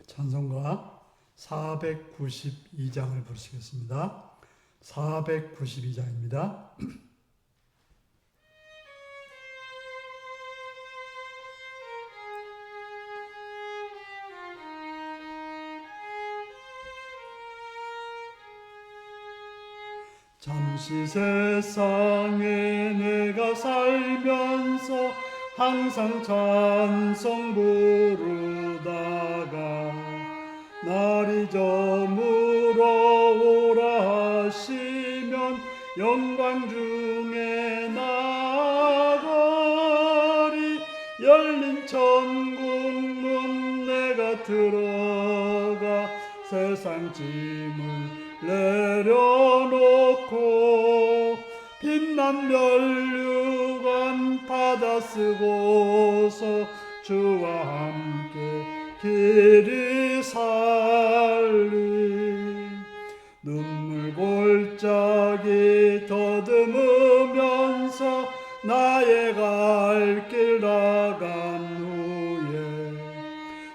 찬송가 492장을 부르시겠습니다. 492장입니다. 잠시 세상에 내가 살면서 항상 찬송 부르다가 날이 저물어 오라 하시면 영광 중에 나가리. 열린 천국 문 내가 들어가 세상 짐을 내려놓고 빛난 면류관 받아 쓰고서 주와 함께 길이 살리. 눈물 골짜기 더듬으면서 나의 갈 길 나간 후에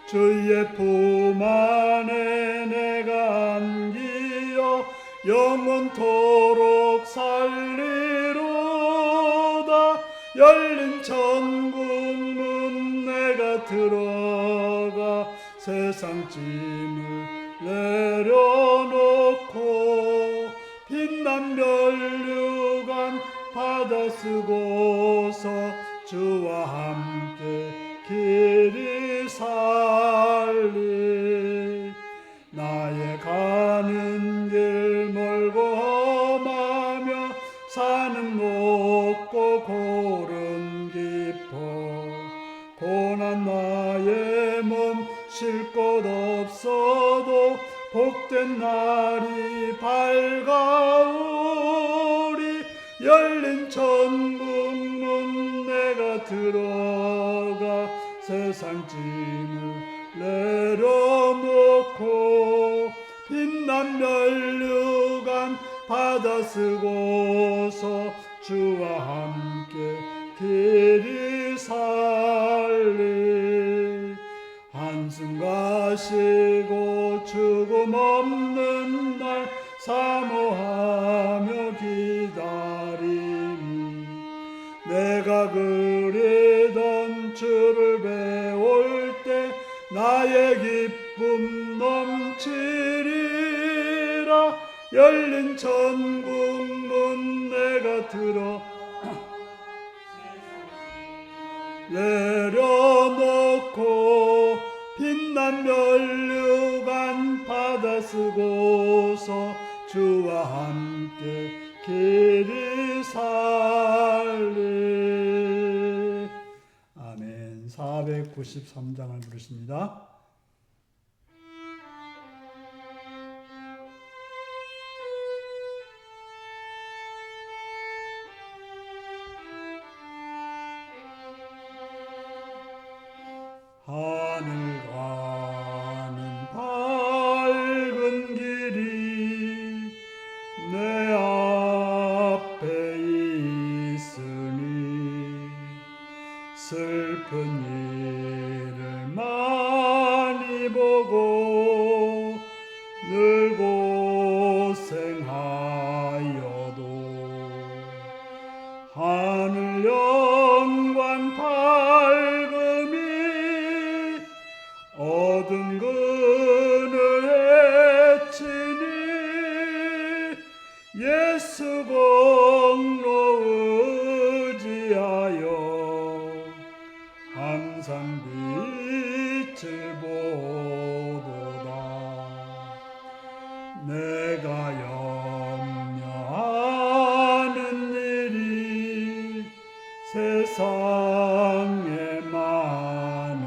주의 품 안에 내가 안기어 영원토록 살리로다. 열린 천국 문 내가 들어가 세상 짐을 내려놓고 빛난 면류관 받아 쓰고서 주와 함께 길이 살리. 나의 가는 길 멀고 험하며 산은 높고 골은 깊어 고난 나의 몸 쉴 곳 없어도 복된 날이 밝아오리. 열린 천국 문 내가 들어가 세상 짐을 내려놓고 빛난 면류관 받아 쓰고서 주와 함께 길이 살리. 한숨 가시고 죽음 없는 날 사모하며 기다리니 내가 그리던 주를 배울 때 나의 기쁨 넘치리라. 열린 천국 문 내가 들어 내려놓고 빛난 면류관 받아 쓰고서 주와 함께 길이 살리. 아멘. 493장을 부르십니다. 하늘 가는 밝은 길이 내 앞에 있으니 슬픈 일을 많이 보고 늘 고생하여도 하늘 영광 밝음이 어두운 그늘 헤치니 예수 공로 의지하여 항상 빛을 보도다. 내가 염려하는 일이 세상에 많은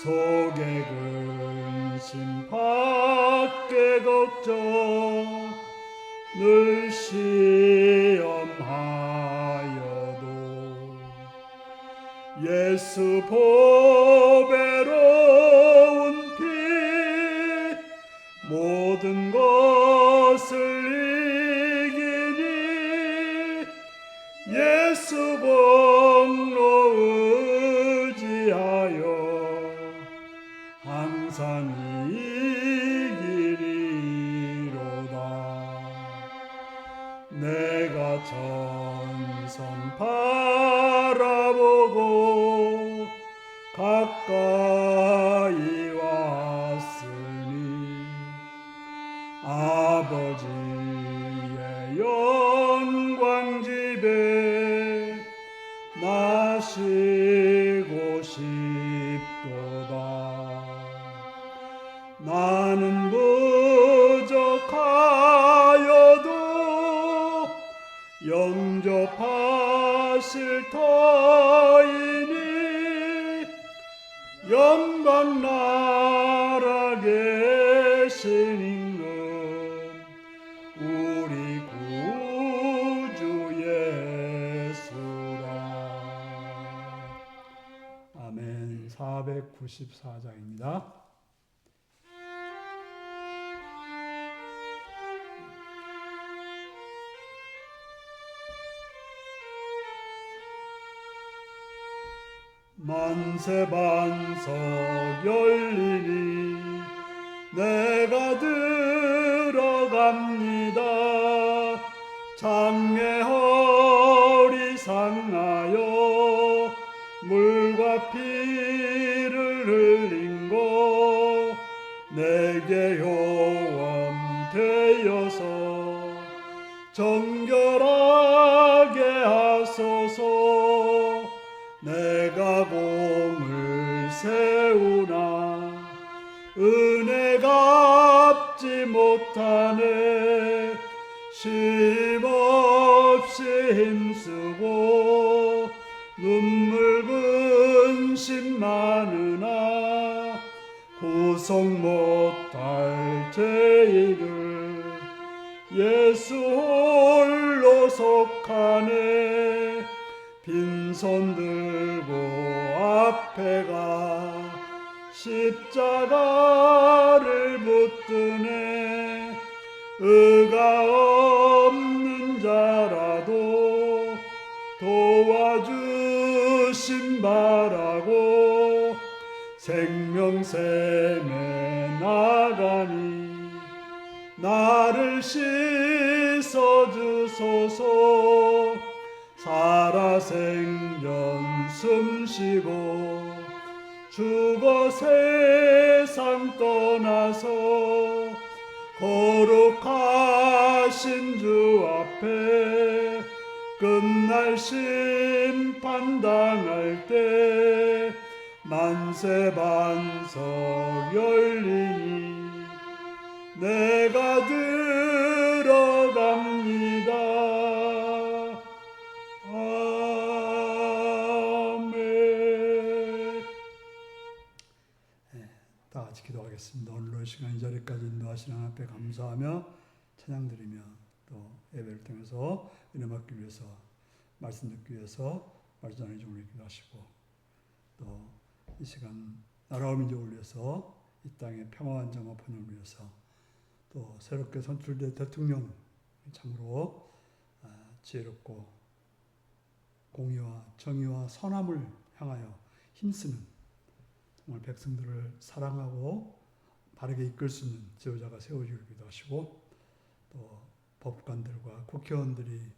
속에 근심 밖에 걱정 늘 시험하여도 예수 보배로운 피 모든 것을 이기니 예수 공로 의지하여 항상 이기리로다. 내가 전성 바라보고 가까이 왔으니 아버지의 영광 집에 나시고 싶도다. 나는 부족하여도 영접하실 터이니 영광 나라 계신 임금 우리 구주 예수라. 아멘. 494장입니다. 만세 반석 열리니 내가 들어갑니다. 장애 허리 상하여 물과 피를 흘린 거 내게 요원 되어서 정결하게 하소서. 내가 공을 세우나 은혜가 갚지 못하네. 쉼없이 힘쓰고 눈물 근심 많으나 구속 못할 죄인을 예수 홀로 속하네. 빈손 들고 앞에 가 십자가를 붙드네. 의가 없는 자라도 도와주심 바라고 생명샘에 나가니 나를 씻어주소서. 살아생전 숨쉬고 죽어 세상 떠나서 거룩하신 주 앞에 끝날 심판당할 때 만세 반석 열리니 내가 들어갑니다. 다 같이 기도하겠습니다. 오늘로 시간 이 자리까지 인도하시는 하나님 앞에 감사하며 찬양드리며 또 예배를 통해서 은혜 받기 위해서 말씀 듣기 위해서 말씀 전하는 종을 기도하시고 또 이 시간 나라와 민족을 위해서 이 땅의 평화와 안정과 번영을 위해서 또 새롭게 선출된 대통령 참으로 지혜롭고 공의와 정의와 선함을 향하여 힘쓰는 정말 백성들을 사랑하고 바르게 이끌 수 있는 지도자가 세워지기를 기도하시고 또 법관들과 국회의원들이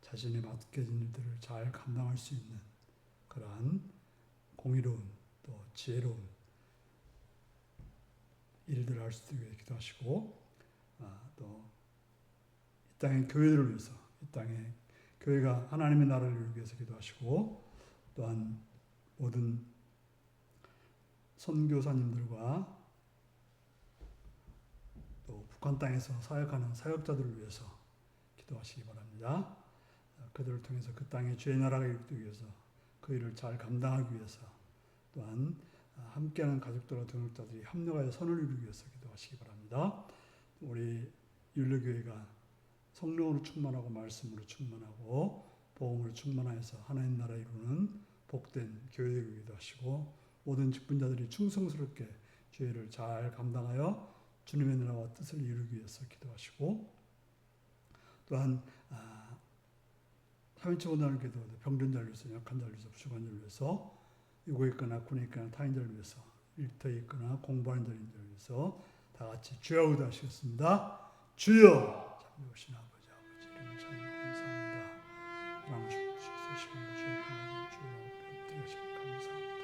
자신이 맡겨진 일들을 잘 감당할 수 있는 그러한 공의로운 또 지혜로운 일들을 할 수 있게 기도하시고 또 이 땅의 교회들을 위해서 이 땅의 교회가 하나님의 나라를 이루기 위해서 기도하시고 또한 모든 선교사님들과 또 북한 땅에서 사역하는 사역자들을 위해서 기도하시기 바랍니다. 그들을 통해서 그 땅의 주의 나라가 이루기 위해서 그 일을 잘 감당하기 위해서 또한 함께하는 가족들과 동역자들이 합력하여 선을 이루기 위해서 기도하시기 바랍니다. 우리 율로교회가 성령으로 충만하고 말씀으로 충만하고 복음으로 충만하여서 하나님 나라 이루는 복된 교회이기도 하시고 모든 직분자들이 충성스럽게 주의를 잘 감당하여 주님의 나라와 뜻을 이루기 위해서 기도하시고 또한 3.15 나를 기도하되 병든 자를 위해서 약한 자를 위해서 부족한 자를 위해서 유고에 있거나 군에 있거나 타인자를 위해서 일터에 있거나 공부하는 자들을 위해서 다 같이 주여 기도하시겠습니다. 주여! 참여하신 아버지 이름을 참 감사합니다. 사랑을 주셔서 시간을 주여 주여 드리시면 감사합니다.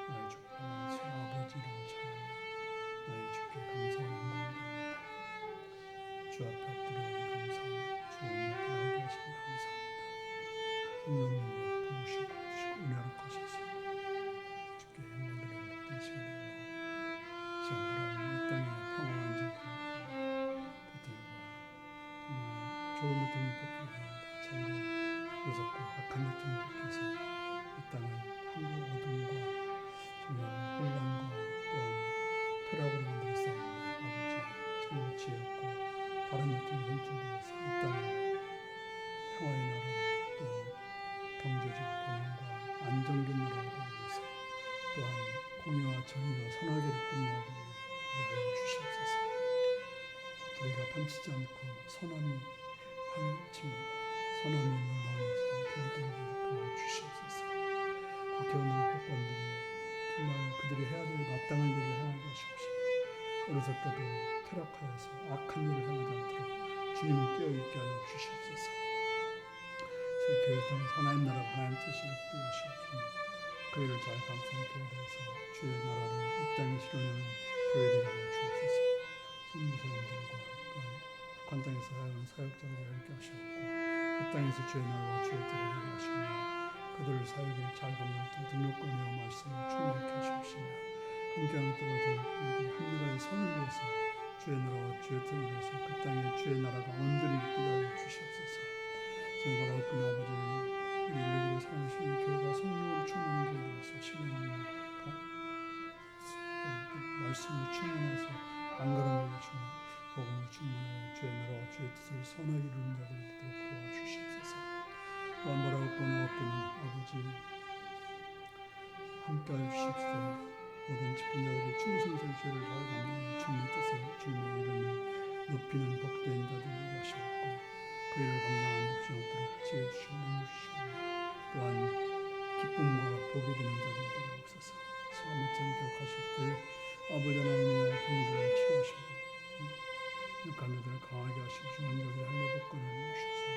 나의 주 하나님 아버지 이름을 찬양합니다. 나의 주께 감사와 영광을 드립니다. 주 앞에 엎드려 감사합니다. 주의 앞에 나오게 하시니 감사합니다. 성령님이 도우시고 은혜로 하셔서 주께 영광을 드리는 이 시간에 지금 이 땅에 평화와 안정을 정말 좋은 느낌이 뽑히게 합니다. 참으로 무섭고 악한 느낌이 뽑혀서 이 땅을 한국 어둠과 정말 혼란과 또한 쾌락으로 만들었사옵니다. 아버지 정말 지혜롭고 바른 느낌이 선출되어서 이 땅에 평화의 나라로 또 경제적 번영과 안정된 나라가 되기 위해서 또한 공의와 정의와 선하게 듣는 나라를 위하여 주시옵소서. 우리가 반치지 않고 선함이 하늘치며 선함이 있는 마음에서 변화되게 도와주시옵소서. 국회의원 법관들이 정말 그들이 해야 될 마땅한 일을 행하게 하시옵시고 어리석게도 퇴락하여서 악한 일을 행하지 않도록 주님을 깨어있게 하여 주시옵소서. 저희 교회 통해 하나님 나라가 하나님 뜻을 이루게 하시옵시며 교회를 잘 감싸는 교회에서 주의 나라를 이 땅에 실현하는 교회들이 하여 주옵소서. 선교사님들과 관장에서 사용하는 사역자들을 함께 하시옵고 그 땅에서 주의 나라와 주의 뜻을 이루게 하시며 그들을 사역에 잘 감당할 능력권이와 말씀을 충만케 하시옵시며 함께하는 때마다 우리들이 합리화의 선을 위해서 주의 나라와 주의 뜻을 위해서 그 땅에 주의 나라가 온전히 있게 하여 주시옵소서. 지금 바라옵고 아버지 우리 일일이 사랑하시는 교회가 성령으로 충만한 교회로서 신령하며 말씀으로 충만해서 안가름을 주시며 복음으로 충만하여 주의 나라와 주의 뜻을 선하게 이루는 자들이 되도록 도와주시옵소서. 또한 바라옵고 나옵기는 아버지 함께하여 주시옵소서. 모든 집권자들이 충성스러운 죄를 잘 감당하는 주님의 뜻을 주님의 이름을 높이는 복된 자들이 하시옵고 그 일을 감당하는 묵지 않도록 지혜 주시고 능력 주시고 또한 기쁨과 복이 되는 자들이 되게 없어서 처음에 기억하실 때 아버지 하나님의 공들을 치유하시고 육한 자들을 강하게 하시고 중한 자들의 할례 복권을 주셔서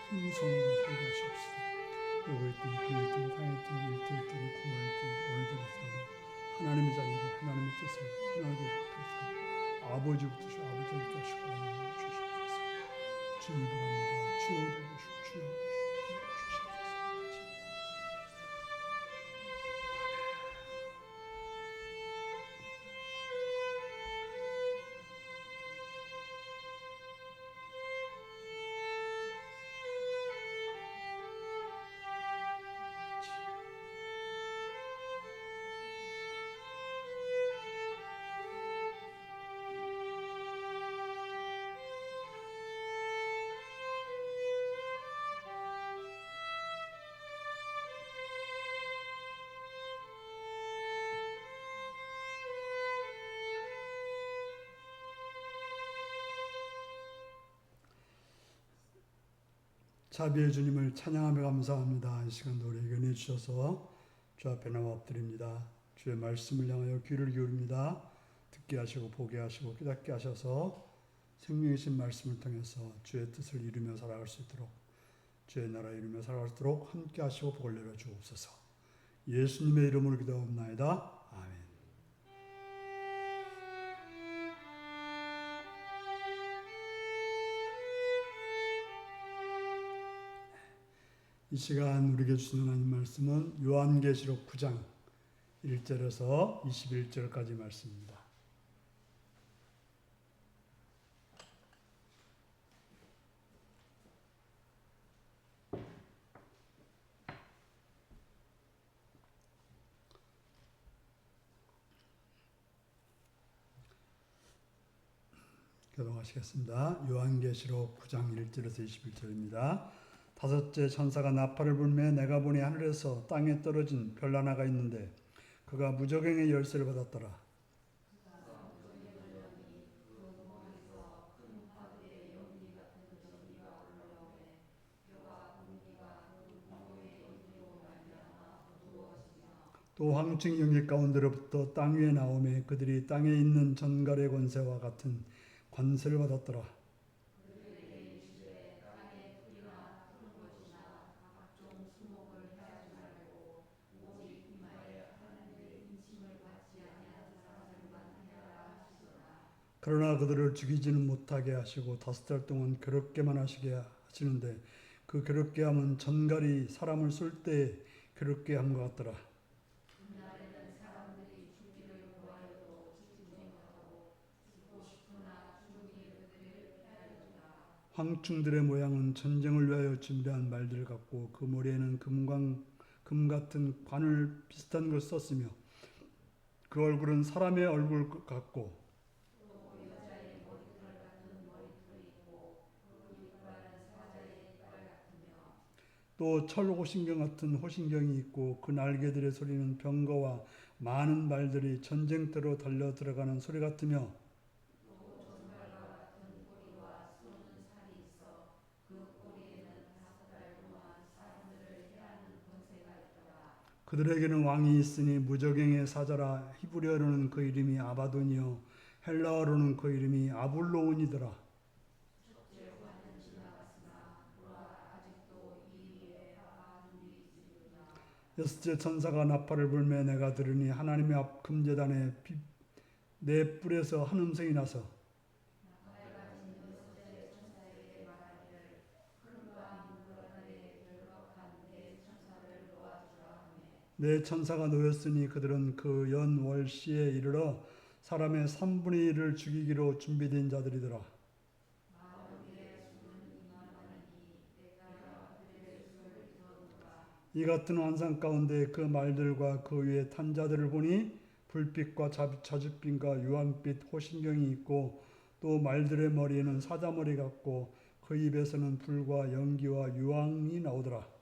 풍성하게 살게 하시옵소서. 요구했든 구했든 상했든 일태했든 구했든 오늘들었어도 하나님의 자녀로 하나님의 뜻을 하나님의 뜻을 아버지부터 아버지께 하시고 주시옵소서. 주님 바랍니다. 주여 도우시고 주여 주시옵소서. 자비의 주님을 찬양하며 감사합니다. 이 시간도 우리에게 은혜 주셔서 주 앞에 나와 엎드립니다. 주의 말씀을 향하여 귀를 기울입니다. 듣게 하시고 보게 하시고 깨닫게 하셔서 생명이신 말씀을 통해서 주의 뜻을 이루며 살아갈 수 있도록 주의 나라 이루며 살아갈 수 있도록 함께 하시고 복을 내려 주옵소서. 예수님의 이름으로 기도하옵나이다. 아멘. 이 시간 우리에게 주시는 하나님 말씀은 요한계시록 9장 1절에서 21절까지 말씀입니다. 교독하시겠습니다. 요한계시록 9장 1절에서 21절입니다. 다섯째 천사가 나팔을 불매 내가 보니 하늘에서 땅에 떨어진 별 하나가 있는데 그가 무저갱의 열쇠를 받았더라. 또 황충이 연기 가운데로부터 땅 위에 나오매 그들이 땅에 있는 전갈의 권세와 같은 권세를 받았더라. 그러나 그들을 죽이지는 못하게 하시고 5달 동안 괴롭게만 하시게 하시는데 그 괴롭게 함은 전갈이 사람을 쏠 때 괴롭게 한 것 같더라. 황충들의 모양은 전쟁을 위하여 준비한 말들 같고 그 머리에는 금 같은 관을 비슷한 걸 썼으며 그 얼굴은 사람의 얼굴 같고 또 철 호신경 같은 호신경이 있고 그 날개들의 소리는 병거와 많은 말들이 전쟁터로 달려 들어가는 소리 같으며 그들에게는 왕이 있으니 무저갱의 사자라. 히브리어로는 그 이름이 아바돈이요 헬라어로는 그 이름이 아볼로온이더라. 여섯째 천사가 나팔을 불매 내가 들으니 하나님의 앞 금제단에 네 뿔에서 한 음성이 나서 네 천사가 놓였으니 그들은 그 연월시에 이르러 사람의 3분의 1을 죽이기로 준비된 자들이더라. 이 같은 환상 가운데 그 말들과 그 위에 탄 자들을 보니 불빛과 자줏빛과 유황빛 호신경이 있고 또 말들의 머리에는 사자머리 같고 그 입에서는 불과 연기와 유황이 나오더라.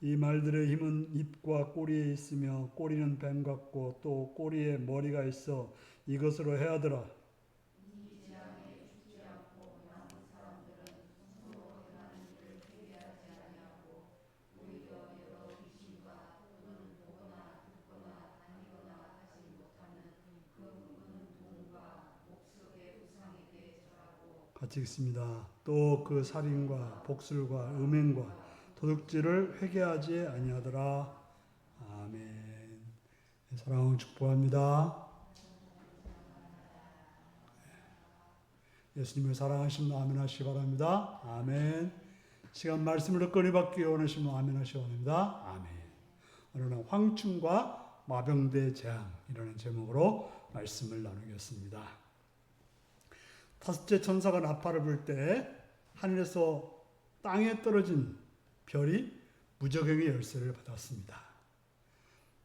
이 말들의 힘은 입과 꼬리에 있으며 꼬리는 뱀 같고 또 꼬리에 머리가 있어 이것으로 해하더라. 같이 읽습니다. 또 그 살인과 복술과 음행과 도둑질을 회개하지 아니하더라. 아멘. 사랑을 축복합니다. 예수님을 사랑하시면 아멘 하시기 바랍니다. 아멘. 시간 말씀을 듣거니 받기 원하시면 아멘 하시기 바랍니다. 아멘. 오늘은 황충과 마병대 재앙이라는 제목으로 말씀을 나누겠습니다. 5째 천사가 나팔을 불 때 하늘에서 땅에 떨어진 별이 무저갱의 열쇠를 받았습니다.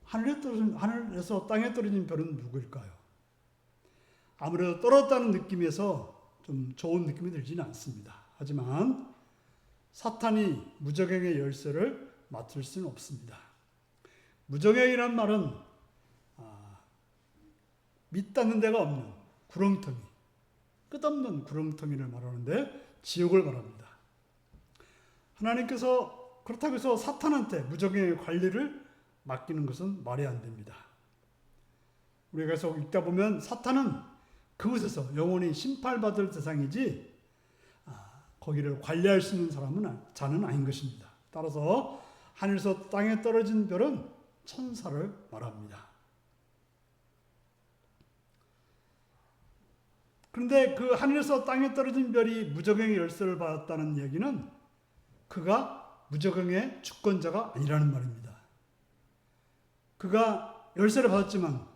하늘에서 땅에 떨어진 별은 누구일까요? 아무래도 떨어졌다는 느낌에서 좀 좋은 느낌이 들지는 않습니다. 하지만 사탄이 무저갱의 열쇠를 맡을 수는 없습니다. 무저갱이란 말은 밑닿는 데가 없는 구렁텅이, 끝없는 구렁텅이를 말하는데 지옥을 말합니다. 하나님께서 그렇다고 해서 사탄한테 무저갱의 관리를 맡기는 것은 말이 안 됩니다. 우리가 계속 읽다 보면 사탄은 그곳에서 영원히 심판받을 대상이지 거기를 관리할 수 있는 자는 아닌 것입니다. 따라서 하늘에서 땅에 떨어진 별은 천사를 말합니다. 그런데 그 하늘에서 땅에 떨어진 별이 무저갱의 열쇠를 받았다는 얘기는 그가 무저갱의 주권자가 아니라는 말입니다. 그가 열쇠를 받았지만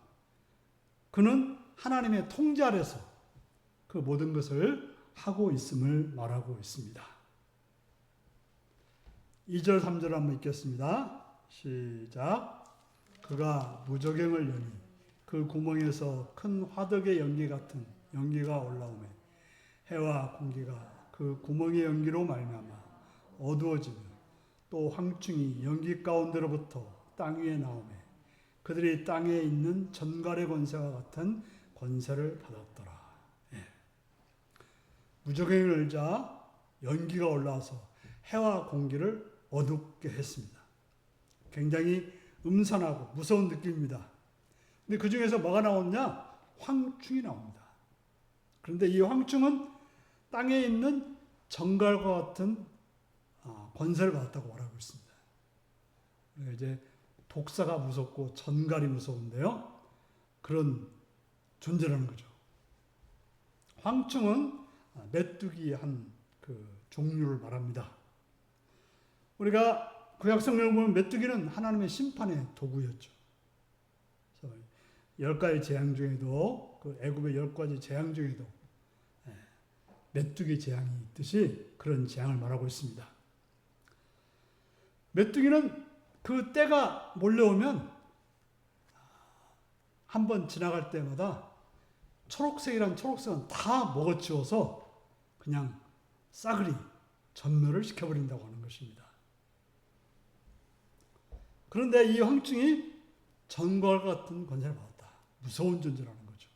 그는 하나님의 통제 아래서 그 모든 것을 하고 있음을 말하고 있습니다. 2절 3절 한번 읽겠습니다. 시작. 그가 무저갱을 여니 그 구멍에서 큰 화덕의 연기 같은 연기가 올라오매 해와 공기가 그 구멍의 연기로 말미암아 어두워지며 또 황충이 연기 가운데로부터 땅 위에 나오매 그들이 땅에 있는 전갈의 권세와 같은 권세를 받았더라. 예. 무적행을 자 연기가 올라와서 해와 공기를 어둡게 했습니다. 굉장히 음산하고 무서운 느낌입니다. 근데 그 중에서 뭐가 나오냐? 황충이 나옵니다. 그런데 이 황충은 땅에 있는 정갈과 같은 권세를 받았다고 말하고 있습니다. 이제 독사가 무섭고 전갈이 무서운데요. 그런 존재라는 거죠. 황충은 메뚜기의 한 그 종류를 말합니다. 우리가 구약성경을 보면 메뚜기는 하나님의 심판의 도구였죠. 그래서 10가지 재앙 중에도 그 애굽의 10가지 재앙 중에도 메뚜기 재앙이 있듯이 그런 재앙을 말하고 있습니다. 메뚜기는 그 때가 몰려오면 한번 지나갈 때마다 초록색은 다 먹어치워서 그냥 싸그리 전멸을 시켜버린다고 하는 것입니다. 그런데 이 황충이 전과 같은 권세를 받았다. 무서운 존재라는 거죠.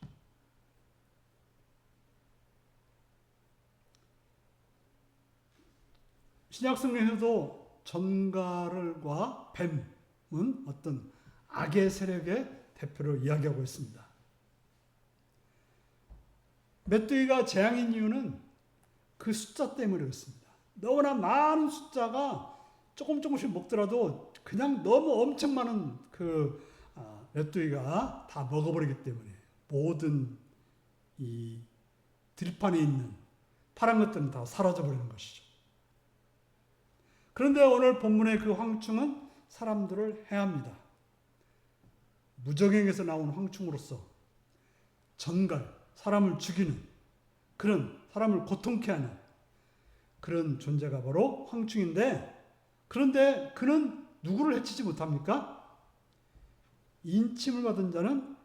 신약 성경에서도 전갈과 뱀은 어떤 악의 세력의 대표로 이야기하고 있습니다. 메뚜기가 재앙인 이유는 그 숫자 때문에 그렇습니다. 너무나 많은 숫자가 조금씩 먹더라도 그냥 너무 엄청 많은 그 메뚜기가 다 먹어버리기 때문에 모든 이 들판에 있는 파란 것들은 다 사라져버리는 것이죠. 그런데 오늘 본문의 그 황충은 사람들을 해합니다. 무적행에서 나온 황충으로서 전갈, 사람을 죽이는 그런 사람을 고통케 하는 그런 존재가 바로 황충인데, 그런데 그는 누구를 해치지 못합니까? 인침을 받은 자는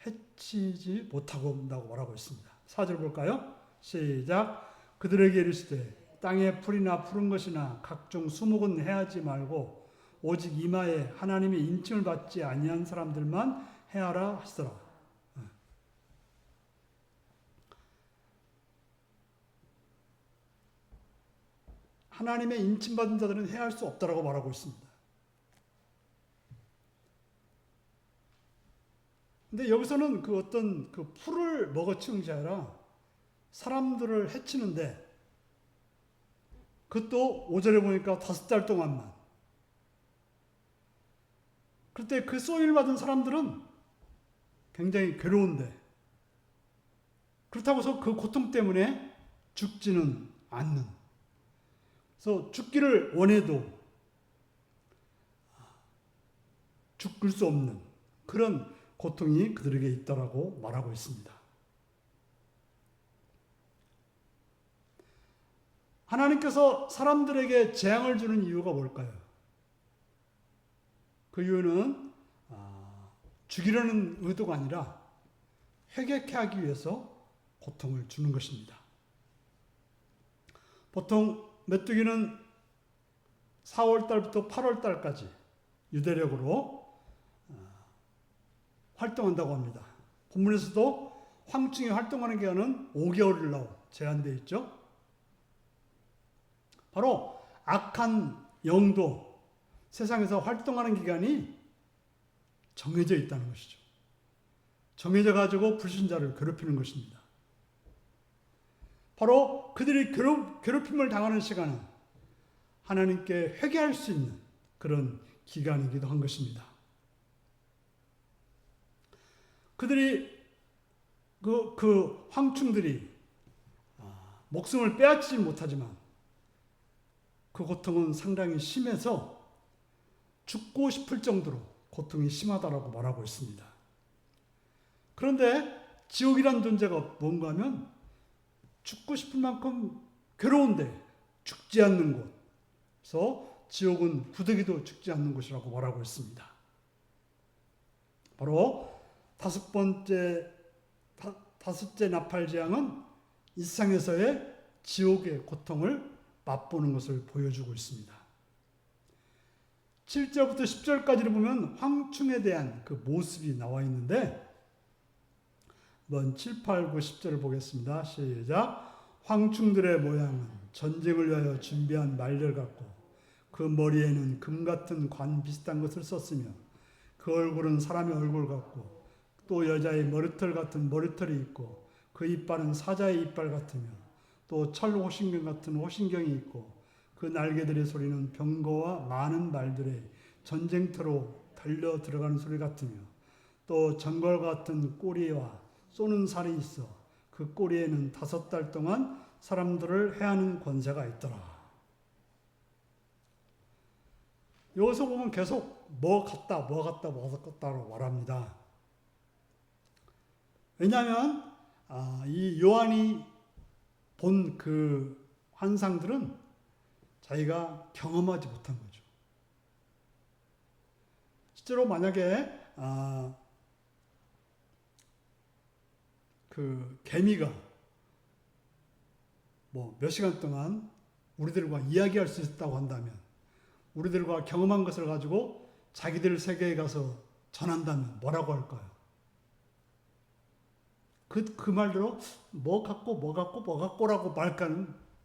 해치지 못하고 온다고 말하고 있습니다. 4절 볼까요? 시작. 그들에게 이르시되 땅의 풀이나 푸른 것이나 각종 수목은 해하지 말고 오직 이마에 하나님의 인침을 받지 아니한 사람들만 해하라 하시더라. 하나님의 인침받은 자들은 해할 수 없다라고 말하고 있습니다. 근데 여기서는 그 어떤 그 풀을 먹어치운 것이 아니라 사람들을 해치는데, 그것도 5절에 보니까 5달 동안만. 그때 그 쏘임을 받은 사람들은 굉장히 괴로운데, 그렇다고 해서 그 고통 때문에 죽지는 않는, 그래서 죽기를 원해도 죽을 수 없는 그런 고통이 그들에게 있다라고 말하고 있습니다. 하나님께서 사람들에게 재앙을 주는 이유가 뭘까요? 그 이유는 죽이려는 의도가 아니라 회개케 하기 위해서 고통을 주는 것입니다. 보통 메뚜기는 4월달부터 8월달까지 유대력으로 활동한다고 합니다. 본문에서도 황충이 활동하는 기간은 5개월이라고 제한되어 있죠. 바로 악한 영도 세상에서 활동하는 기간이 정해져 있다는 것이죠. 정해져 가지고 불신자를 괴롭히는 것입니다. 바로 그들이 괴롭힘을 당하는 시간은 하나님께 회개할 수 있는 그런 기간이기도 한 것입니다. 그들이 그 황충들이 목숨을 빼앗지 못하지만 그 고통은 상당히 심해서 죽고 싶을 정도로 고통이 심하다라고 말하고 있습니다. 그런데 지옥이란 존재가 뭔가 하면 죽고 싶을 만큼 괴로운데 죽지 않는 곳. 그래서 지옥은 부득이도 죽지 않는 곳이라고 말하고 있습니다. 바로 다섯째 나팔재앙은 이 세상에서의 지옥의 고통을 맛보는 것을 보여주고 있습니다. 7절부터 10절까지를 보면 황충에 대한 그 모습이 나와 있는데, 한번 7, 8, 9, 10절을 보겠습니다. 시작. 황충들의 모양은 전쟁을 위하여 준비한 말들 같고 그 머리에는 금 같은 관 비슷한 것을 썼으며 그 얼굴은 사람의 얼굴 같고 또 여자의 머리털 같은 머리털이 있고 그 이빨은 사자의 이빨 같으며 또 철 호신경 같은 호신경이 있고 그 날개들의 소리는 병거와 많은 말들의 전쟁터로 달려 들어가는 소리 같으며 또 전걸 같은 꼬리와 쏘는 살이 있어 그 꼬리에는 5달 동안 사람들을 해하는 권세가 있더라. 여기서 보면 계속 뭐 같다, 뭐 같다, 뭐 같다로 말합니다. 왜냐하면 이 요한이 본 그 환상들은 자기가 경험하지 못한 거죠. 실제로 만약에 그 개미가 뭐 몇 시간 동안 우리들과 이야기할 수 있다고 한다면, 우리들과 경험한 것을 가지고 자기들 세계에 가서 전한다면 뭐라고 할까요? 그 말대로 뭐 같고라고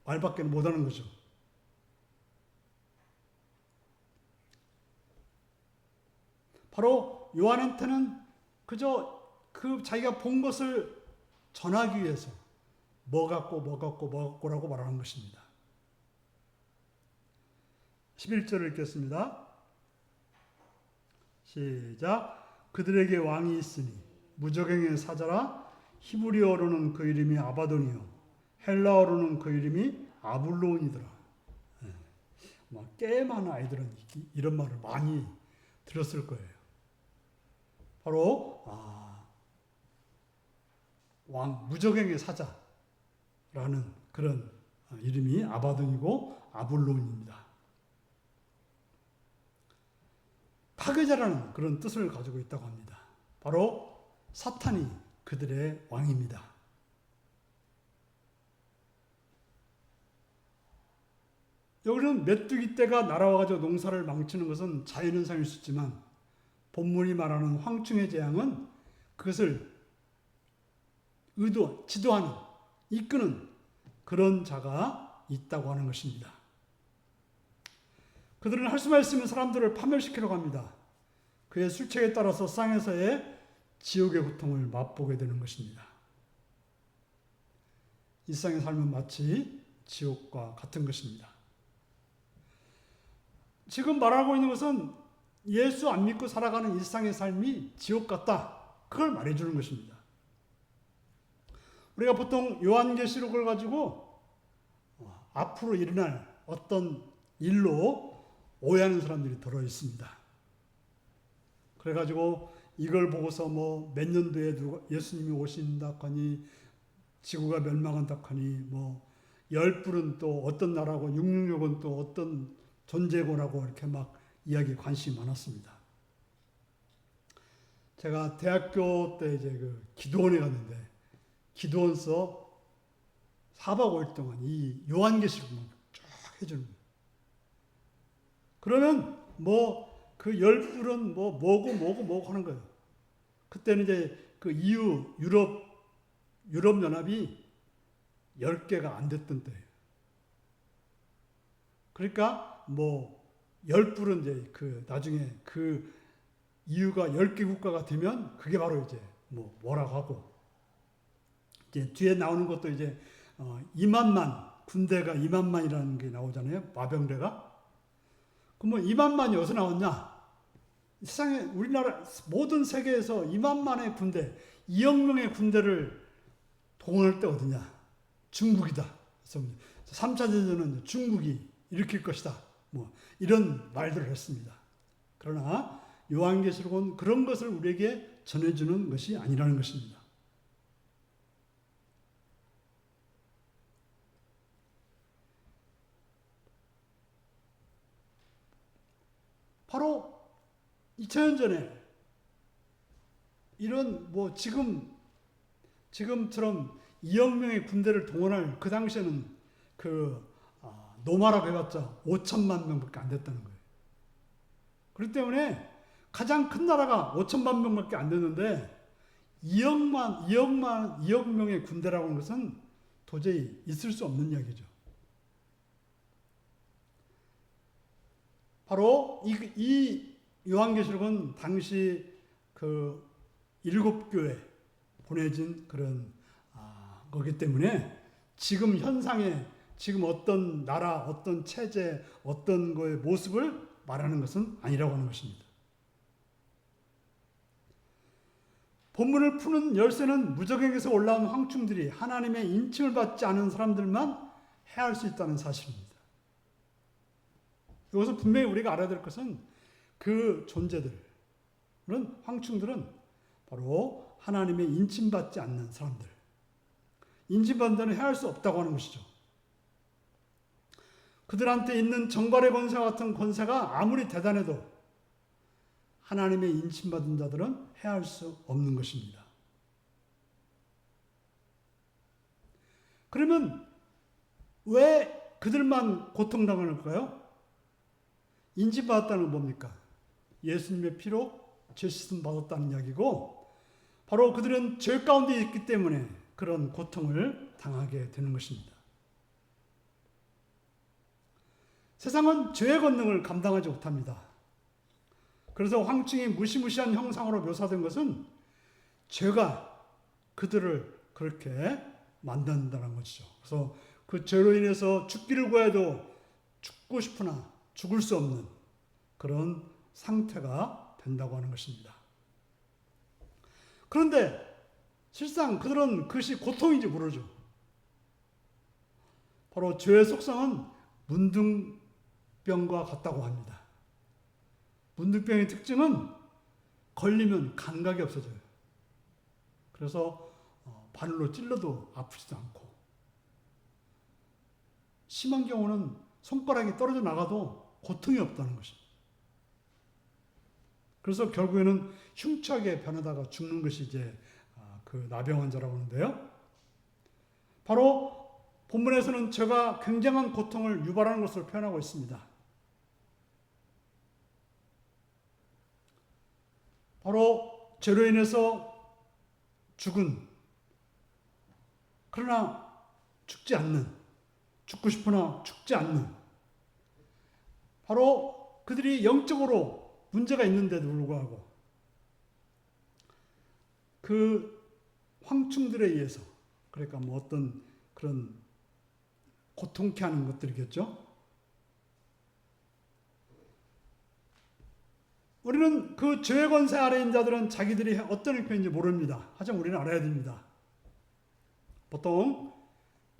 말밖에 못하는 거죠. 바로 요한한테는 그저 그 자기가 본 것을 전하기 위해서 뭐 같고라고 말하는 것입니다. 11절을 읽겠습니다. 시작. 그들에게 왕이 있으니 무저갱의 사자라. 히브리어로는 그 이름이 아바돈이요 헬라어로는 그 이름이 아블론이더라. 꽤 많은 아이들은 이런 말을 많이 들었을 거예요. 바로 왕 무저갱의 사자라는 그런 이름이 아바돈이고 아블론입니다. 파괴자라는 그런 뜻을 가지고 있다고 합니다. 바로 사탄이 그들의 왕입니다. 여기는 메뚜기 떼가 날아와가지고 농사를 망치는 것은 자연현상일 수 있지만 본문이 말하는 황충의 재앙은 그것을 지도하는, 이끄는 그런 자가 있다고 하는 것입니다. 그들은 할 수만 있으면 사람들을 파멸시키려고 합니다. 그의 술책에 따라서 쌍에서의 지옥의 고통을 맛보게 되는 것입니다. 이 세상의 삶은 마치 지옥과 같은 것입니다. 지금 말하고 있는 것은 예수 안 믿고 살아가는 일상의 삶이 지옥 같다. 그걸 말해주는 것입니다. 우리가 보통 요한계시록을 가지고 앞으로 일어날 어떤 일로 오해하는 사람들이 들어 있습니다. 그래가지고 이걸 보고서 뭐 몇 년도에 예수님이 오신다 하니 지구가 멸망한다 하니 뭐 열불은 또 어떤 나라고 666은 또 어떤 존재고라고 이렇게 막 이야기 관심이 많았습니다. 제가 대학교 때 이제 그 기도원에 갔는데 기도원서 4박 5일 동안 이 요한계시록만 쫙 해주는 거예요. 그러면 뭐 그 열불은 뭐고 하는 거예요. 그때는 이제 그 EU 유럽 연합이 10개가 안 됐던 때예요. 그러니까 뭐 열불은 이제 그 나중에 그 EU가 10개 국가가 되면 그게 바로 이제 뭐라고 하고 이제 뒤에 나오는 것도 이제 2만만 군대가 2만만이라는 게 나오잖아요. 마병대가. 그럼 2만만이 어디서 나왔냐? 세상에 우리나라 모든 세계에서 2만만의 군대, 2억 명의 군대를 동원할 때 어디냐? 중국이다. 그래서 3차 대전은 중국이 일으킬 것이다. 뭐 이런 말들을 했습니다. 그러나 요한계시록은 그런 것을 우리에게 전해주는 것이 아니라는 것입니다. 바로 2000년 전에 이런 뭐 지금처럼 2억 명의 군대를 동원할 그 당시에는 노마라 해봤자 5천만 명밖에 안 됐다는 거예요. 그렇기 때문에 가장 큰 나라가 5천만 명밖에 안 됐는데 2억 명의 군대라고 하는 것은 도저히 있을 수 없는 이야기죠. 바로 이 요한계시록은 당시 그 7교회 보내진 그런 거기 때문에 지금 현상에 지금 어떤 나라, 어떤 체제, 어떤 거의 모습을 말하는 것은 아니라고 하는 것입니다. 본문을 푸는 열쇠는 무적에게서 올라온 황충들이 하나님의 인침을 받지 않은 사람들만 해할 수 있다는 사실입니다. 여기서 분명히 우리가 알아야 될 것은 그 존재들은, 황충들은 바로 하나님의 인침받지 않는 사람들, 인침받는 자는 해할 수 없다고 하는 것이죠. 그들한테 있는 정발의 권세와 같은 권세가 아무리 대단해도 하나님의 인침받은 자들은 해할 수 없는 것입니다. 그러면 왜 그들만 고통당할까요? 인침받았다는 건 뭡니까? 예수님의 피로 죄 씻음 받았다는 이야기고, 바로 그들은 죄 가운데 있기 때문에 그런 고통을 당하게 되는 것입니다. 세상은 죄의 권능을 감당하지 못합니다. 그래서 황충이 무시무시한 형상으로 묘사된 것은 죄가 그들을 그렇게 만든다는 것이죠. 그래서 그 죄로 인해서 죽기를 구해도 죽고 싶으나 죽을 수 없는 그런 상태가 된다고 하는 것입니다. 그런데 실상 그들은 그것이 고통인지 모르죠. 바로 죄의 속성은 문둥병과 같다고 합니다. 문둥병의 특징은 걸리면 감각이 없어져요. 그래서 바늘로 찔러도 아프지도 않고, 심한 경우는 손가락이 떨어져 나가도 고통이 없다는 것입니다. 그래서 결국에는 흉측하게 변하다가 죽는 것이 이제 그 나병 환자라고 하는데요. 바로 본문에서는 죄가 굉장한 고통을 유발하는 것으로 표현하고 있습니다. 바로 죄로 인해서 죽은, 그러나 죽지 않는, 죽고 싶으나 죽지 않는, 바로 그들이 영적으로 문제가 있는데도 불구하고 그 황충들에 의해서, 그러니까 뭐 어떤 그런 고통케 하는 것들이겠죠. 우리는 그 죄의 권세 아래 있는 자들은 자기들이 어떤 형편인지 모릅니다. 하지만 우리는 알아야 됩니다. 보통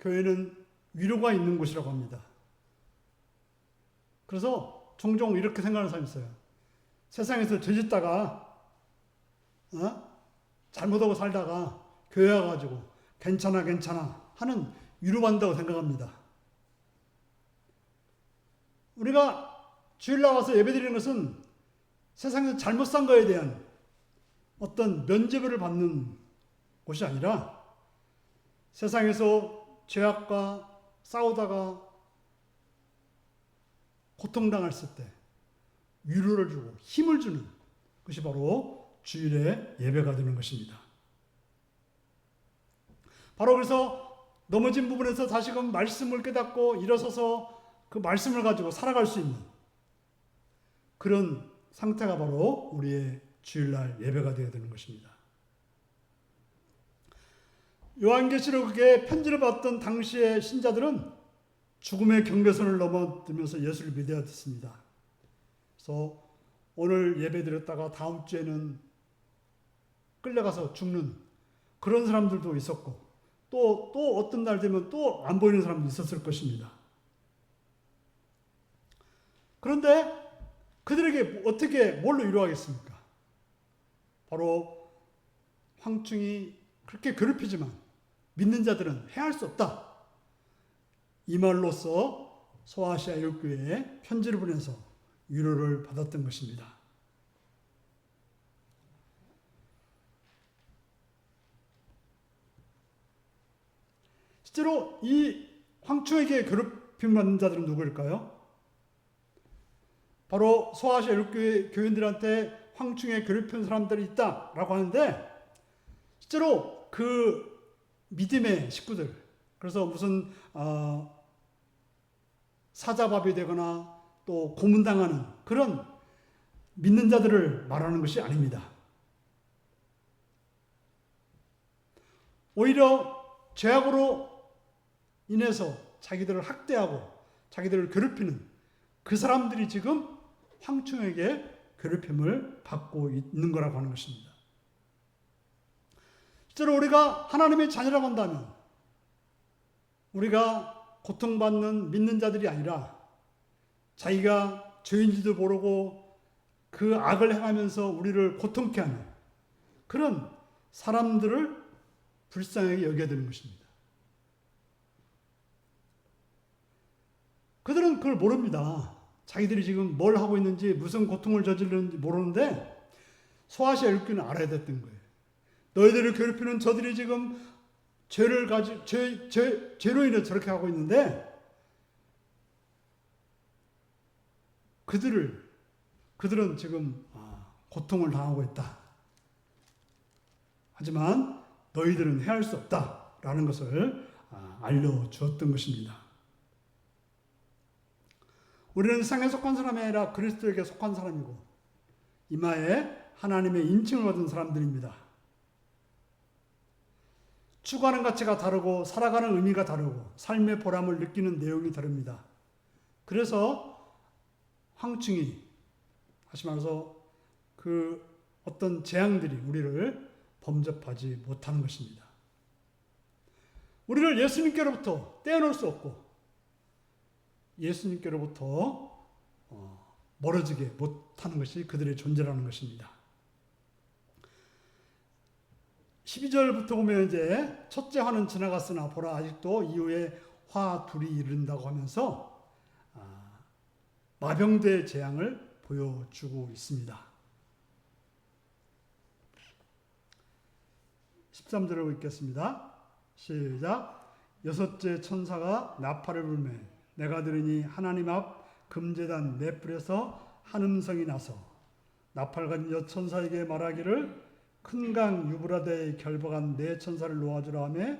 교회는 위로가 있는 곳이라고 합니다. 그래서 종종 이렇게 생각하는 사람이 있어요. 세상에서 죄짓다가 잘못하고 살다가 교회 와가지고 괜찮아 하는 위로받는다고 생각합니다. 우리가 주일 나와서 예배드리는 것은 세상에서 잘못 산 거에 대한 어떤 면죄부를 받는 곳이 아니라, 세상에서 죄악과 싸우다가 고통당했을 때 위로를 주고 힘을 주는 것이 바로 주일의 예배가 되는 것입니다. 바로 그래서 넘어진 부분에서 다시금 말씀을 깨닫고 일어서서 그 말씀을 가지고 살아갈 수 있는 그런 상태가 바로 우리의 주일날 예배가 되어야 되는 것입니다. 요한계시록에 편지를 받던 당시의 신자들은 죽음의 경계선을 넘어들면서 예수를 믿어야 됐습니다. 그래서 오늘 예배 드렸다가 다음 주에는 끌려가서 죽는 그런 사람들도 있었고, 또 어떤 날 되면 또 안 보이는 사람도 있었을 것입니다. 그런데 그들에게 어떻게 뭘로 위로하겠습니까? 바로 황충이 그렇게 괴롭히지만 믿는 자들은 해할 수 없다. 이 말로써 소아시아 일교회에 편지를 보내서 위로를 받았던 것입니다. 실제로 이 황충에게 괴롭힘 받는 자들은 누구일까요? 바로 소아시아 일교회 교인들한테 황충에 괴롭힌 사람들이 있다라고 하는데, 실제로 그 믿음의 식구들, 그래서 무슨 사자밥이 되거나 또 고문당하는 그런 믿는 자들을 말하는 것이 아닙니다. 오히려 죄악으로 인해서 자기들을 학대하고 자기들을 괴롭히는 그 사람들이 지금 황충에게 괴롭힘을 받고 있는 거라고 하는 것입니다. 실제로 우리가 하나님의 자녀라고 한다면 우리가 고통받는 믿는 자들이 아니라 자기가 죄인지도 모르고 그 악을 행하면서 우리를 고통케 하는 그런 사람들을 불쌍하게 여겨야 되는 것입니다. 그들은 그걸 모릅니다. 자기들이 지금 뭘 하고 있는지 무슨 고통을 저지르는지 모르는데 소아시아 율법은 알아야 됐던 거예요. 너희들을 괴롭히는 저들이 지금 죄로 인해 저렇게 하고 있는데 그들은 지금 고통을 당하고 있다. 하지만 너희들은 해할 수 없다라는 것을 알려주었던 것입니다. 우리는 세상에 속한 사람이 아니라 그리스도에게 속한 사람이고 이마에 하나님의 인칭을 받은 사람들입니다. 추구하는 가치가 다르고 살아가는 의미가 다르고 삶의 보람을 느끼는 내용이 다릅니다. 그래서 황충이 다시 말해서 그 어떤 재앙들이 우리를 범접하지 못하는 것입니다. 우리를 예수님께로부터 떼어놓을 수 없고 예수님께로부터 멀어지게 못하는 것이 그들의 존재라는 것입니다. 12절부터 보면 이제 첫째 화는 지나갔으나 보라 아직도 이후에 화 둘이 이른다고 하면서 마병대의 재앙을 보여주고 있습니다. 13절을 읽겠습니다. 시작. 여섯째 천사가 나팔을 불매 내가 들으니 하나님 앞 금제단 네 뿔에서 한 음성이 나서 나팔 가진 여 천사에게 말하기를 큰 강 유브라데에 결박한 네 천사를 놓아주라 하며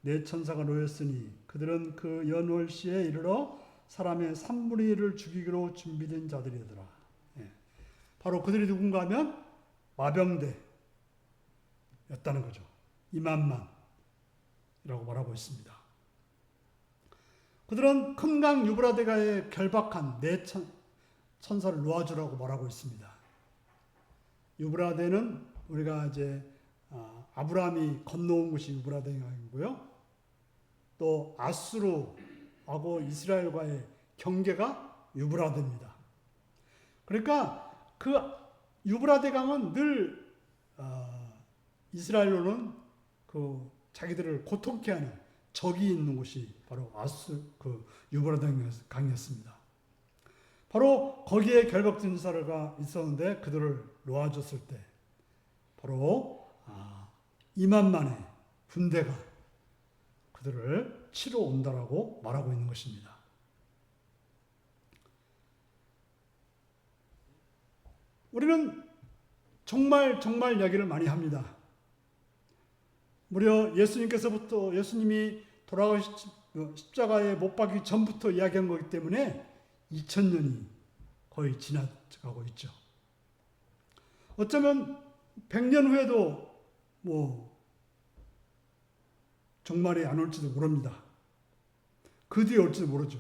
네 천사가 놓였으니 그들은 그 연월시에 이르러 사람의 3분의 1을 죽이기로 준비된 자들이더라. 바로 그들이 누군가 하면 마병대였다는 거죠. 이만만이라고 말하고 있습니다. 그들은 큰 강 유브라데가에 결박한 네 천사를 놓아주라고 말하고 있습니다. 유브라데는 우리가 이제 아브라함이 건너온 곳이 유브라데강이고요. 또 아수르하고 이스라엘과의 경계가 유브라데입니다. 그러니까 그 유브라데강은 늘 이스라엘로는 그 자기들을 고통케 하는 적이 있는 곳이 바로 유브라데강이었습니다. 바로 거기에 결박된 사례가 있었는데 그들을 놓아줬을 때 바로 2만만의 군대가 그들을 치러 온다라고 말하고 있는 것입니다. 우리는 정말 이야기를 많이 합니다. 무려 예수님이 돌아가신 십자가에 못 박기 전부터 이야기한 거기 때문에 2000년이 거의 지나가고 있죠. 어쩌면 100년 후에도 종말이 안 올지도 모릅니다. 그 뒤에 올지도 모르죠.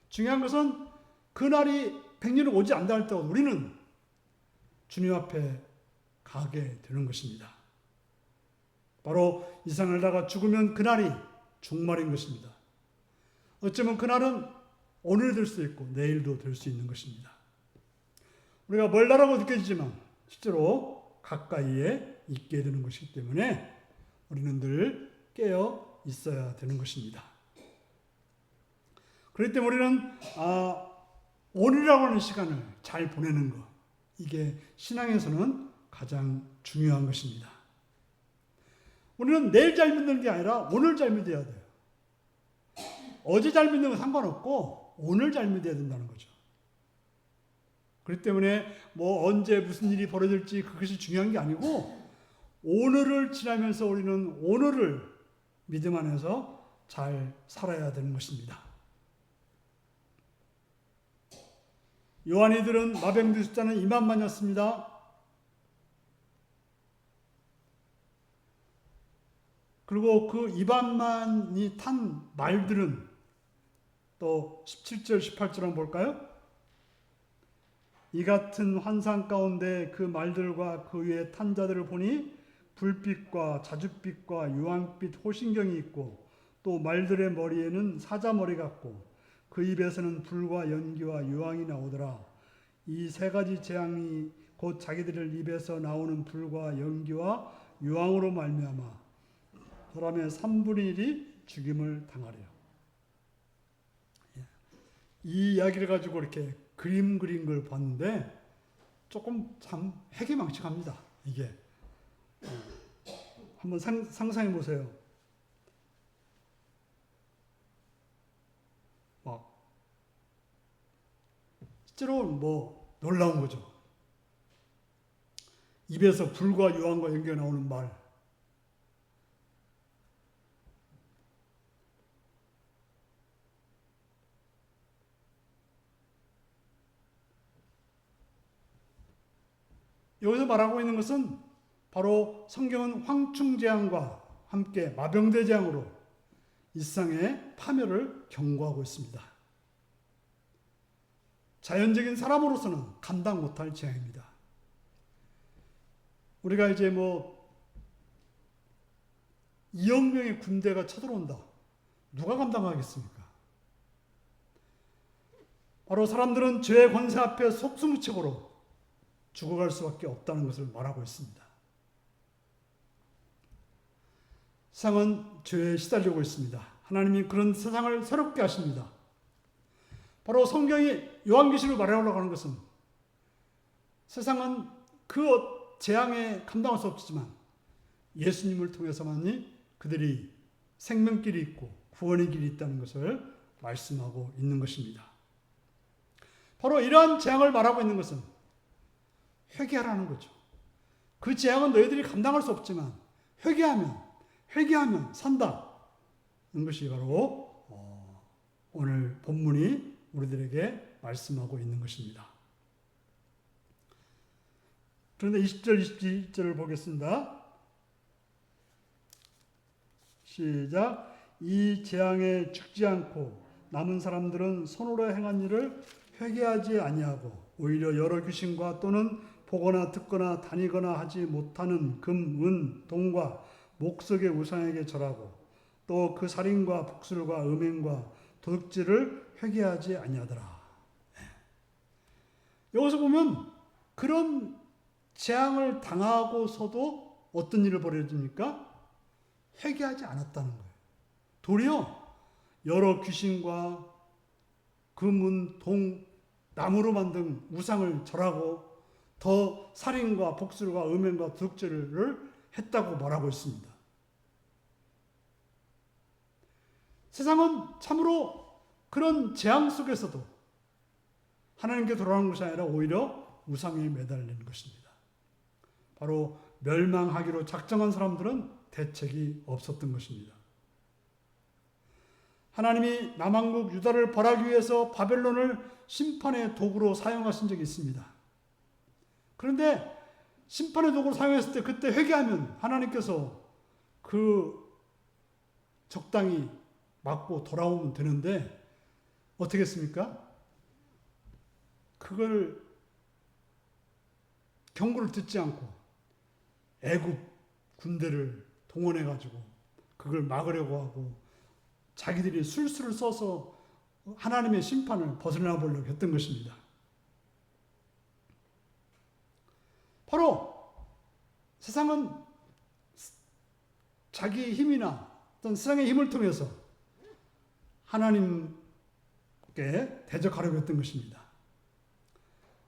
중요한 것은 그날이 100년이 오지 않다 할때도 우리는 주님 앞에 가게 되는 것입니다. 바로 이 세상을 나가 죽으면 그날이 종말인 것입니다. 어쩌면 그날은 오늘 될 수 있고 내일도 될 수 있는 것입니다. 우리가 멀다라고 느껴지지만 실제로 가까이에 있게 되는 것이기 때문에 우리는 늘 깨어 있어야 되는 것입니다. 그렇기 때문에 우리는 오늘이라고 하는 시간을 잘 보내는 것, 이게 신앙에서는 가장 중요한 것입니다. 우리는 내일 잘 믿는 게 아니라 오늘 잘 믿어야 돼요. 어제 잘 믿는 건 상관없고 오늘 잘 믿어야 된다는 거죠. 그렇기 때문에 언제 무슨 일이 벌어질지 그것이 중요한 게 아니고 오늘을 지나면서 우리는 오늘을 믿음 안에서 잘 살아야 되는 것입니다. 요한이 들은 마병들 숫자는 2만만이었습니다. 그리고 그 2만만이 탄 말들은 또 17절, 18절 한번 볼까요? 이 같은 환상 가운데 그 말들과 그 위에 탄 자들을 보니 불빛과 자줏빛과 유황빛 호신경이 있고 또 말들의 머리에는 사자머리 같고 그 입에서는 불과 연기와 유황이 나오더라. 이 세 가지 재앙이 곧 자기들 입에서 나오는 불과 연기와 유황으로 말미암아 사람의 3분의 1이 죽임을 당하리라. 이 이야기를 가지고 이렇게 그림 그린 걸 봤는데 조금 참 해괴망측합니다. 이게 한번 상상해 보세요. 실제로 놀라운 거죠. 입에서 불과 유황과 연기가 나오는 말. 여기서 말하고 있는 것은 바로 성경은 황충재앙과 함께 마병대재앙으로 이 세상의 파멸을 경고하고 있습니다. 자연적인 사람으로서는 감당 못할 재앙입니다. 우리가 이제 2억 명의 군대가 쳐들어온다. 누가 감당하겠습니까? 바로 사람들은 죄의 권세 앞에 속수무책으로 죽어갈 수밖에 없다는 것을 말하고 있습니다. 세상은 죄에 시달리고 있습니다. 하나님이 그런 세상을 새롭게 하십니다. 바로 성경이 요한계시를 말하려고 하는 것은 세상은 그 재앙에 감당할 수 없지만 예수님을 통해서만이 그들이 생명길이 있고 구원의 길이 있다는 것을 말씀하고 있는 것입니다. 바로 이러한 재앙을 말하고 있는 것은 회개하라는 거죠. 그 재앙은 너희들이 감당할 수 없지만 회개하면 산다는 것이 바로 오늘 본문이 우리들에게 말씀하고 있는 것입니다. 그런데 20절, 21절을 보겠습니다. 시작. 이 재앙에 죽지 않고 남은 사람들은 손으로 행한 일을 회개하지 아니하고 오히려 여러 귀신과 또는 보거나 듣거나 다니거나 하지 못하는 금, 은, 동과 목석의 우상에게 절하고 또 그 살인과 복술과 음행과 도둑질을 회개하지 아니하더라. 여기서 보면 그런 재앙을 당하고서도 어떤 일을 벌여집니까? 회개하지 않았다는 거예요. 도리어 여러 귀신과 금은, 동, 나무로 만든 우상을 절하고 더 살인과 복술과 음행과 도둑질을 했다고 말하고 있습니다. 세상은 참으로 그런 재앙 속에서도 하나님께 돌아오는 것이 아니라 오히려 우상에 매달리는 것입니다. 바로 멸망하기로 작정한 사람들은 대책이 없었던 것입니다. 하나님이 남왕국 유다를 벌하기 위해서 바벨론을 심판의 도구로 사용하신 적이 있습니다. 그런데 심판의 도구로 사용했을 때 그때 회개하면 하나님께서 그 적당히 맞고 돌아오면 되는데 어떻게 했습니까? 그걸 경고를 듣지 않고 애굽 군대를 동원해가지고 그걸 막으려고 하고 자기들이 술수를 써서 하나님의 심판을 벗어나 보려고 했던 것입니다. 바로 세상은 자기 힘이나 어떤 세상의 힘을 통해서 하나님께 대적하려고 했던 것입니다.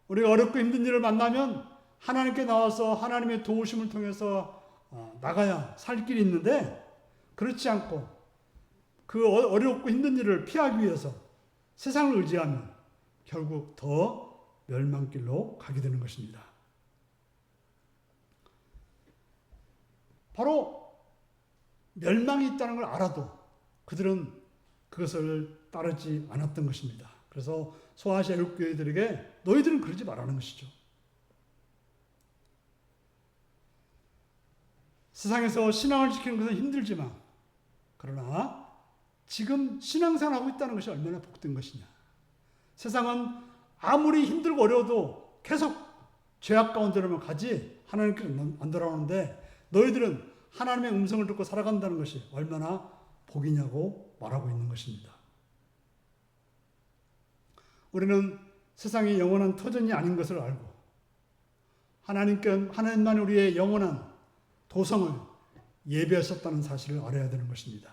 우리가 어렵고 힘든 일을 만나면 하나님께 나와서 하나님의 도우심을 통해서 나가야 살 길이 있는데 그렇지 않고 그 어렵고 힘든 일을 피하기 위해서 세상을 의지하면 결국 더 멸망길로 가게 되는 것입니다. 바로 멸망이 있다는 걸 알아도 그들은 그것을 따르지 않았던 것입니다. 그래서 소아시아 교회들에게 너희들은 그러지 말라는 것이죠. 세상에서 신앙을 지키는 것은 힘들지만 그러나 지금 신앙생활하고 있다는 것이 얼마나 복된 것이냐. 세상은 아무리 힘들고 어려워도 계속 죄악 가운데로만 가지 하나님께로 안 돌아오는데 너희들은 하나님의 음성을 듣고 살아간다는 것이 얼마나 복이냐고 말하고 있는 것입니다. 우리는 세상이 영원한 터전이 아닌 것을 알고 하나님만이 우리의 영원한 도성을 예비하셨다는 사실을 알아야 되는 것입니다.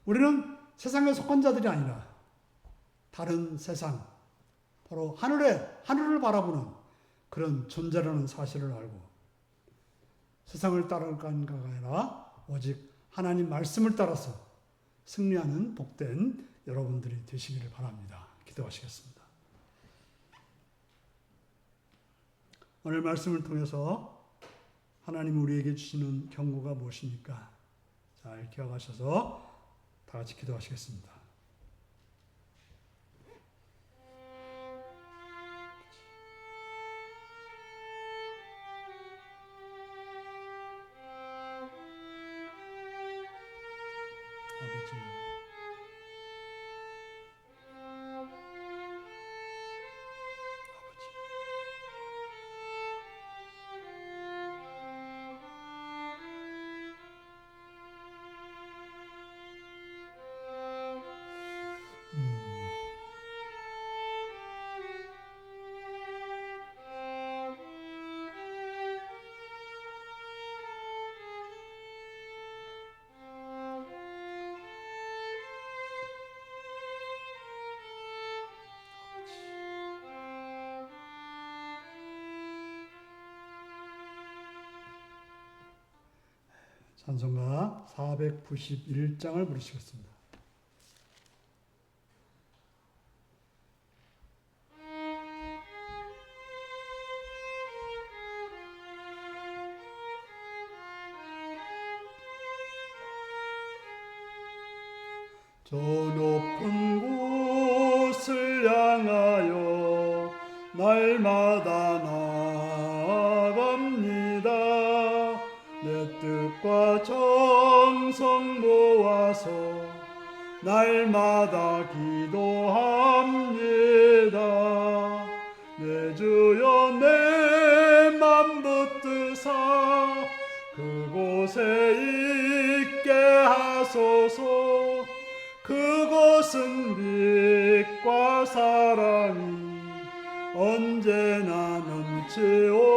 우리는 세상에 속한 자들이 아니라 다른 세상, 바로 하늘을 바라보는 그런 존재라는 사실을 알고 세상을 따라간가 아니라 오직 하나님 말씀을 따라서 승리하는 복된 여러분들이 되시기를 바랍니다. 기도하시겠습니다. 오늘 말씀을 통해서 하나님 우리에게 주시는 경고가 무엇입니까? 잘 기억하셔서 다 같이 기도하시겠습니다. 아버지, 찬송가 491장을 부르시겠습니다. 저 높은 곳을 향하여 날마다 나아갑니다. 내 뜻과 정성 모아서 날마다 기도합니다. 내 주여 내 맘 붙드사 그곳에 있게 하소서. 그곳은 빛과 사랑이 언제나 넘치옵니다.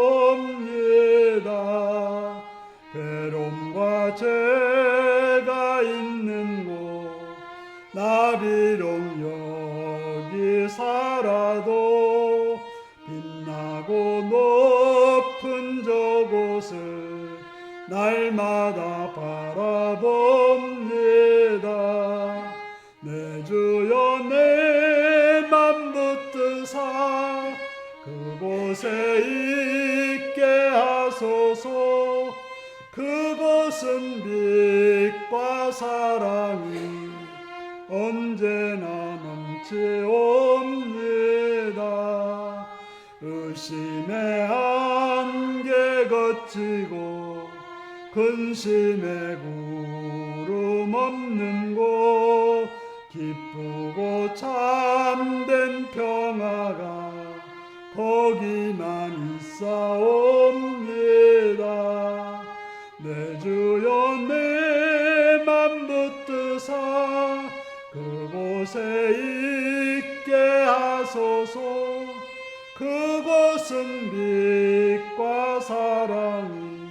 괴로움과 죄가 있는 곳 나 비록 여기 살아도 빛나고 높은 저곳을 날마다 바라봅니다. 내 주여 내 맘 붙드사 그곳에 있게 하소서. 그곳은 빛과 사랑이 언제나 넘치옵니다. 의심의 안개 거치고 근심의 구름 없는 곳 기쁘고 참된 평화가 거기만 있사옵니다. 내 주여 내 맘 붙드사 그곳에 있게 하소서. 그곳은 빛과 사랑이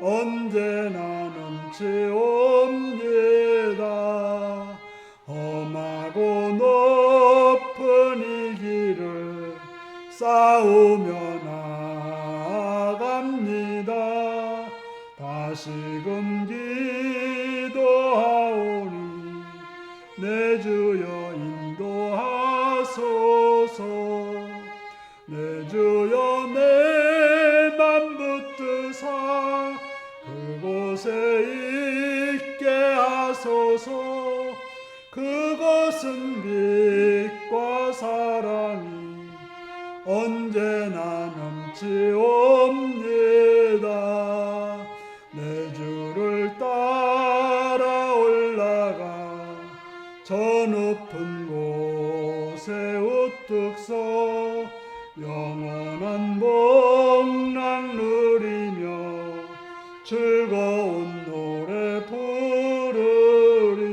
언제나 넘치옵니다. 험하고 높은 이 길을 싸우며 나아갑니다. 다시금 기도하오니 내 주여 인도하소서. 내 주여 내 맘 붙드사 그곳에 하소서. 그것은 빛과 사랑이 언제나 넘치옵니다. 내 주를 따라 올라가 저 높은 곳에 우뚝 서 영원한 복락 누리며 즐거운 노래 부르리.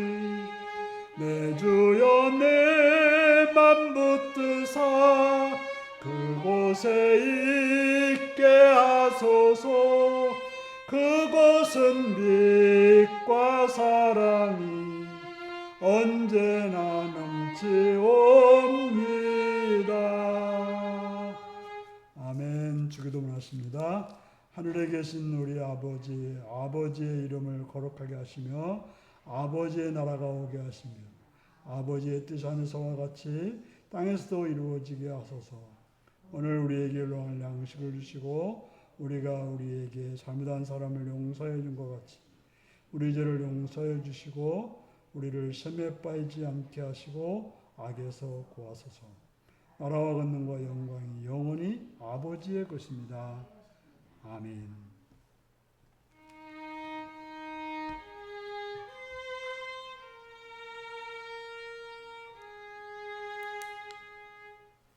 내 주여 내 맘 붙드사 그곳에 있게 하소서. 그곳은 빛과 사랑이 언제나 넘치옵니다. 아멘. 주기도문 하십니다. 하늘에 계신 우리 아버지, 아버지의 이름을 거룩하게 하시며 아버지의 나라가 오게 하시며 아버지의 뜻 하늘에서와 같이 땅에서도 이루어지게 하소서. 오늘 우리에게 일용할 양식을 주시고 우리가 우리에게 잘못한 사람을 용서해 준 것 같이 우리 죄를 용서해 주시고 우리를 시험에 빠지지 않게 하시고 악에서 구하소서. 나라와 권능과 영광이 영원히 아버지의 것입니다. 아멘.